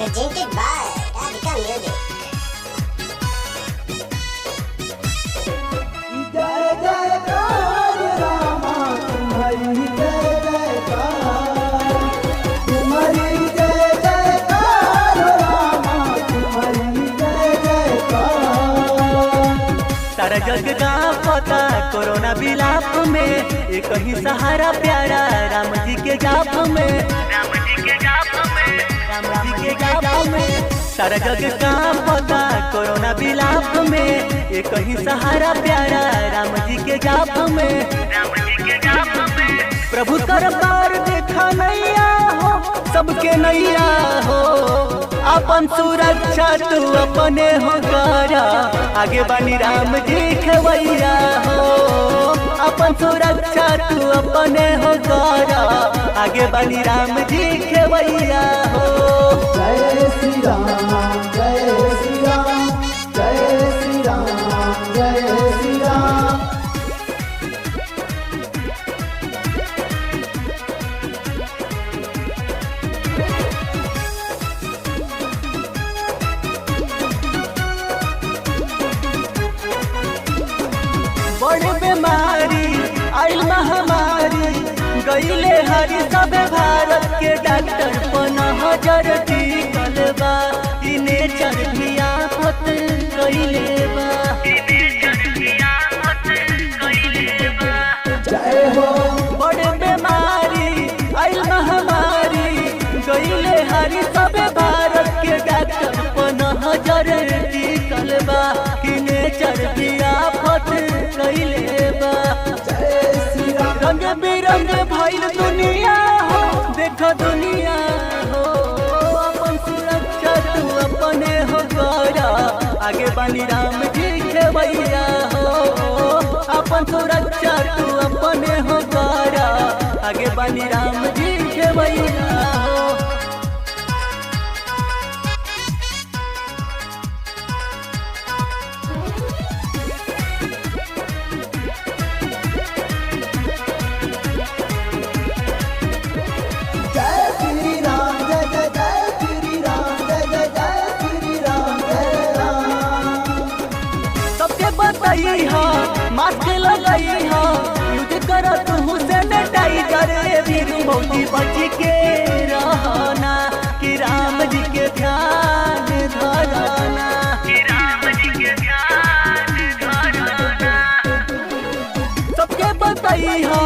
Presented by Radhika Music. जय जयकार रामा तुम्हारी जय जयकार, तुम्हारी जय जयकार रामा तुम्हारी जय जयकार। सारा जग का पता कोरोना विलाप में एक ही सहारा प्यारा राम जी के जाप में, राम जी के जाप में, राम जी के जाप में। सारा जग का पता कोरोना विलाप में एक ही सहारा प्यारा राम जी के जाप में, राम जी के जाप में। प्रभु दरबार देखा नैया हो सबके नैया हो, अपन सुरक्षा तू अपने हो करा, आगे बनी राम जी खेवैया हो। अपन सुरक्षा तू अपने हो करा, आगे बनी राम जी खेवैया हो। जय श्री राम जय श्री राम जय श्री राम जय श्री राम। बड़ बीमारी आइल महामारी गईले हरी सब भारत के डॉक्टर पना हजार टिकल बा, ई नेचर भी आफत गईले बा, ई नेचर भी आफत गईले बा। जय हो बड़ बीमारी आइल महामारी गईले हरी सब भारत के डॉक्टर पना हजार टिकल बा, ई नेचर भी आफत गईले बा। जय श्री राम रंग बिरंग भइल दुनिया हो, देखो दुनिया हो। अपन सुरक्षा तू अपने हो करा, आगे बनी राम जी खेवैया हो। अपन सुरक्षा तू अपने हो करा, आगे बनी राम जी खेवैया हो। जय श्री राम जय जय जय श्री राम जय जय जय श्री राम जय राम। सबके बताई हो मास्क लगाई हो, यूज करो तू सैनिटाइजर, वीर मोदी बच के रहना, कि राम जी के ध्यान धरना, कि राम जी के ध्यान धरना। सबके बताई हो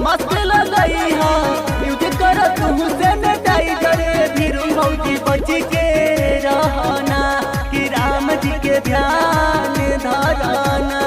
मास्क लगाई हो, यूज करो तू सैनिटाइजर, वीर मोदी बच के रहना, कि राम जी के ध्यान धरना।